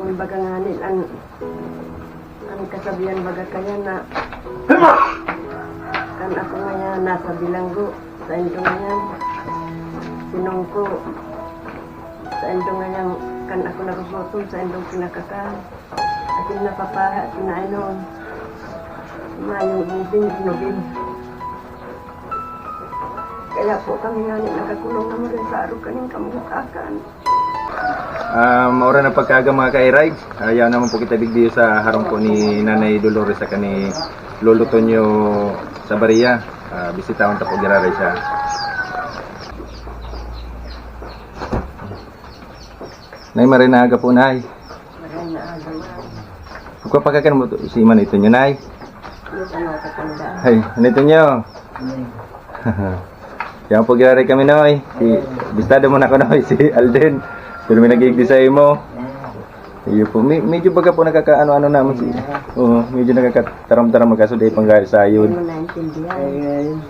kung baga nganin ang kasabihan baga kaya na kan ako ngayon nasa bilanggo sa endo ngayon sinungko sa endo ngayon kan ako nagusotong sa endong kinakakan akin napapaha kinainom mayong inubin kaya po kami ngayon nakakulong naman rin sa araw kaning kamukakan. Maura na pagkaga mga ka-ride. Ayaw naman po kita bigdiyo sa harong po ni Nanay Dolores sa kani Lolo Tonyo sa Baria. Bisitahon ta po giraray siya. Nay marinaga po nay. Marinaga. Kung pagkakan mo si man ito nyo nay. Yes, ano katanda. Ay, ano ito nyo? Yan po giraray kami noy. Bistado mo na ko noy si Alden. Pero may nag-i-design mo. Iyo po. Medyo baga po nakakaano-ano naman si. Oo, medyo nakakataram-taram magkasuday pang gaya sa Hindi yun. mo naintindihan.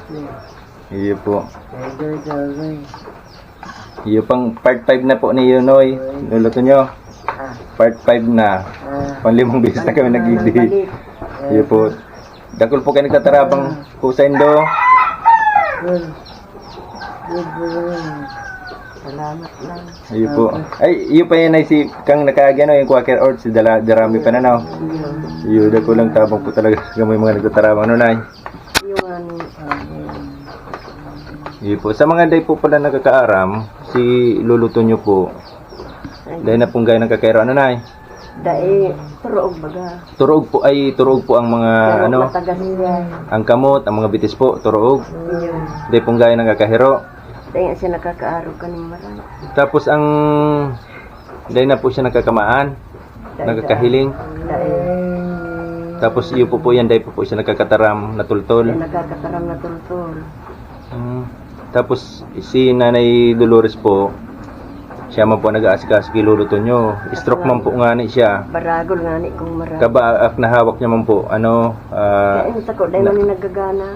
Iyo po. Iyo pang part 5 na po ni Yunoy. Luluto nyo. Part 5 na. Pang 5 beses na kami nag-i-di. Iyo po. Dakol po kayo nagtatarabang po sa Indo. Salamat lang. Iyo po. Ay, iyo pa yan ay si kang nakagano yung Quaker Oats, si Darami pa na no. Iyo, dako lang tabang po talaga may mga nagtatarabang no nay. Yung ano, Iyo po. Sa mga day po pala nakakaaram, si luluto nyo po. Dahil na pong gaya ng kakairo ano nay. dahil turoog baga. Turuog po ang mga ano, Matagas niya. ang kamot, ang mga bitis po, turuog. Yun. Dahil pong gaya ng kakahiro. Dahil siya nakakaaraw ka ng marami. Tapos ang dahil na po siya nakakamaan, nakakahiling. Dahil Tapos iyo po yan, dahil po siya nakakataram, natultol. nakakataram na tultol. Tapos si Nanay Dolores po, siya man po nag-aasikas kay luluto nyo. Stroke man po nga ni siya. Baragol nga ni kung marami. Kabaak na hawak niya man po, ano, Kaya ito ko, dahil man nagagana.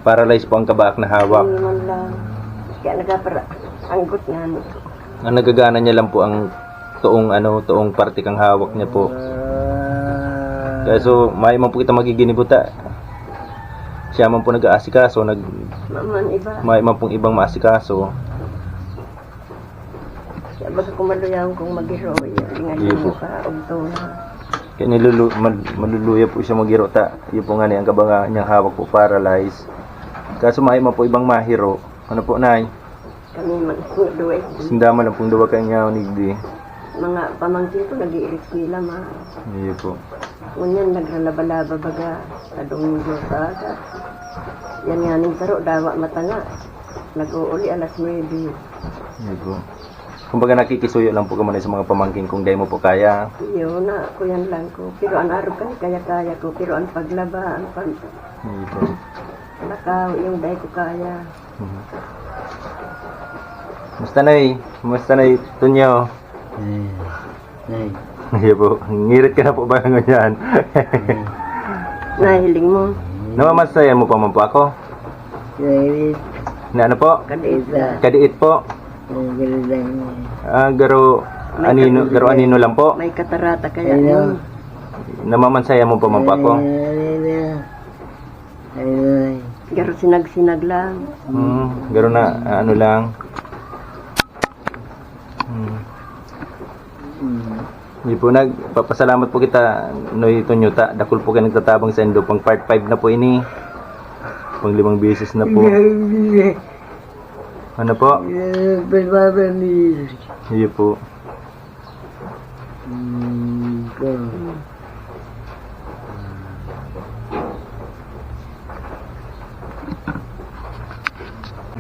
paralyzed po ang kabaak na hawak. Hindi man lang. Kaya nagapara, anggot nga nito. Ang nagagana niya lang po ang tuong parte kang hawak niya po. Kaya so, may man po kita magiginibuta. Siya man po nag-aasikaso, Maman iba. may man pong ibang maasikaso. Kaya baga kumaluyaw kung mag-hero. Ingat Iyo po. mo ka, ugto na. Kaya maluluya po siya magirota. Iyo po nga niya, ang kabanga niyang hawak po paralyzed. Kaso may man po ibang mahiro. Ano po nay? Kami man, duwe. Sindama lang pong duwa kanya nigdi. Mga pamangkin ko, nag-iirik sila ma. Iyo po. Ngunyan, nagralaba-laba baga. Kadong sa ka. Yan nga ning taro, dawa matanga. Nag-uuli alas 9. Iyo po. Kumbaga nakikisuyo lang po ka muna sa mga pamangkin kung dahil mo po kaya. Iyo na, kuyan lang ko. Pero ang araw ka, kaya-kaya ko. Pero ang paglaba, ang pag... Iyo po. Nakaw, yung dahil ko kaya. Musta nay Tunyo? Nay. Iyo po. Ngirit ka na po ba ngayon? Nahiling mo. Namamasaya mo pa man po ako? David. Na ano po? Kadisa. Kadiit po. Garo anino lang po. May katarata kaya yun. Namamansaya mo pa man po ako? Garo sinag-sinag lang. Garo na ano lang. Hindi po nagpapasalamat po kita Noy Tonyota. Dakol po kayo nagtatabang sa Indo. Pang part 5 na po ini. Pang 5 beses na po. Ano po? Iyo po.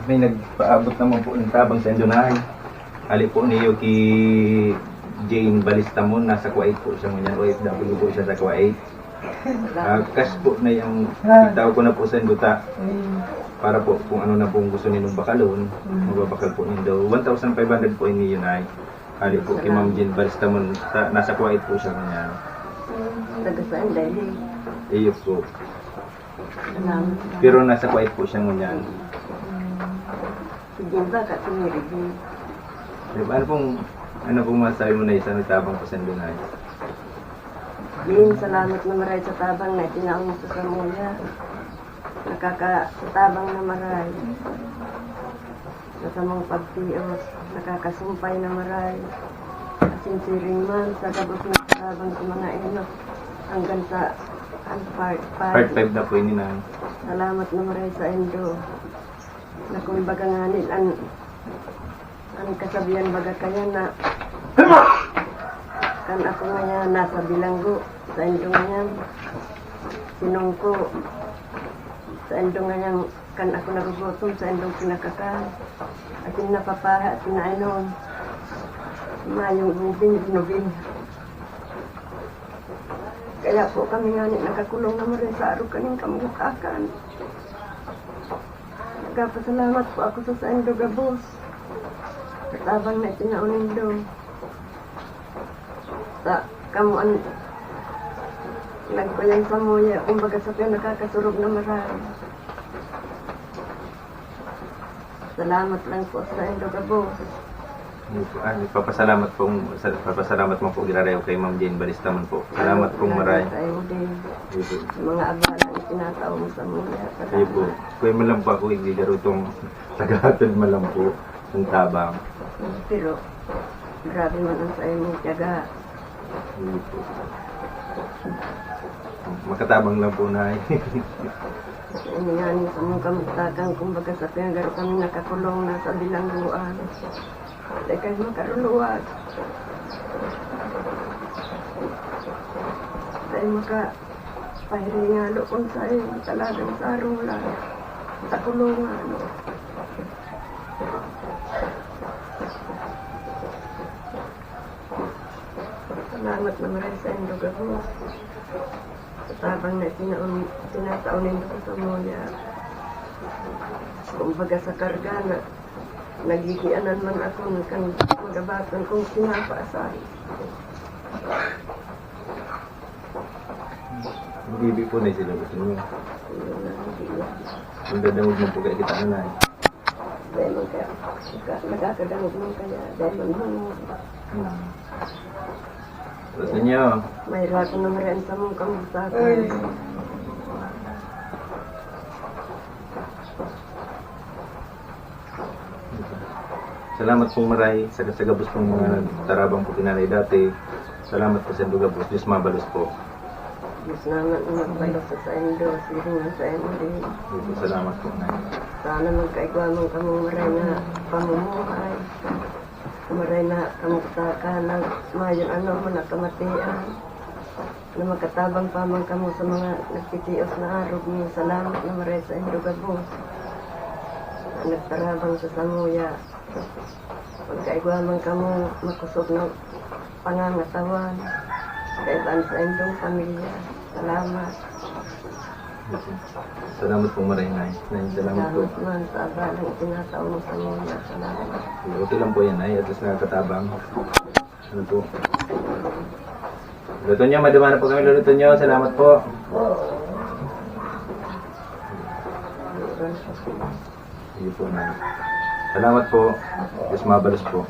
May nagpaabot naman po ng tabang sa Indonahay. Ali po niyo kay Jane Balistamon, nasa Kuwait po siya ngunyan. OFW po siya sa Kuwait. Cash po na yung itawag ko na po sa Induta. Para po kung ano na pong gusto ninyong bakalon, magbabakal po nindo. 1,500 po ini yun ay. Ali po kay Ma'am Jane Balistamon, nasa Kuwait po siya ngunyan. Taga saan dahil? Iyo po. Salamat. Pero nasa Kuwait po siya ngunyan. Sige ba ka tumirigi? Ano pong masabi mo na isa nagtabang po sa Indonay? Din, salamat na maray sa tabang na itinaong sa Samuya. Nakakatabang na maray. Sa samang pagtios, nakakasumpay na maray. Asinsiring man sa gabos na tabang sa mga ino. Hanggang sa part Part 5 na po ini na. Salamat na maray sa Indo. Na kung baga nga ang kasabihan baga kaya na kan ako nga nasa bilanggo sa Indo nga yan. Sinungko sa Indo nga yan kan ako nagugutom sa Indo pinakakan. At yung napapaha at pinainom. Mayong ginubing. Kaya po kami nga nakakulong naman rin sa araw kaning kamukakan. Nagpapasalamat po ako sa Indo Gabos. Katabang na itinaon Indo. Sa kamuan nagpayang Samuya, kumbaga sa kaya nakakasurog na marami. Salamat lang po sa Indo Gabos. Papasalamat mo po girareho kay Ma'am Jane Balistaman po. Salamat pong maray. Tayo din. Iyo po. Sa mga abala na itinatao mo sa Samuya. Iyo po. Kuya malam po ako, hindi garo itong tagahatid malam po ng tabang. Pero, grabe man ang sa inyo tiyaga. Iyo po. Makatabang lang po na Ini nga niyo sa mga kamutakan, kumbaga sa pinagaro kami nakakulong na sa bilangguan. Teka, makaruluwag. Dahil makapahiringalo kung sa iyo, talagang sarong lang. Sa kulungan. Salamat na maray sa Indo Gabos. Tabang na tinataonin ko sa Samuya. Kumbaga sa karga na nagigianan man ako kang magabatan kong sinapaasan. Bibi po na sila gusto nyo. Ang dadamog mo po kaya kita na na. Dahil man kaya, nagkakadamog man kaya, dahil man mo. Gusto nyo. May rato na marin sa mong kamusakan. Salamat pong maray sa kasagabos pong mga tarabang po kinalay dati. Salamat po sa Indo Gabos. Diyos mabalos po. Diyos naman ang magbalos sa Indo, siring sa Indo. Salamat po na. Sana magkaigwamang kamong maray na pamumuhay. Maray na kamuktakan ng mayon mo na kamatian. Na magkatabang pamang kamo sa mga nagtitios na araw niyo. Salamat na maray sa Indo Gabos. Nagtarabang sa Samuya. Pagkaigwaman kamo makusog ng pangangatawan. Kaiban sa Indong pamilya. Salamat. Salamat po maray na. Salamat po. Salamat man sa abalang itinatao mo sa Samuya. Salamat. Okay lang po yan ay. At least nakakatabang. Ano po? Luto nyo. Madama na po kami luto nyo. Salamat po. Sige po na. Salamat po. Diyos mabalos po.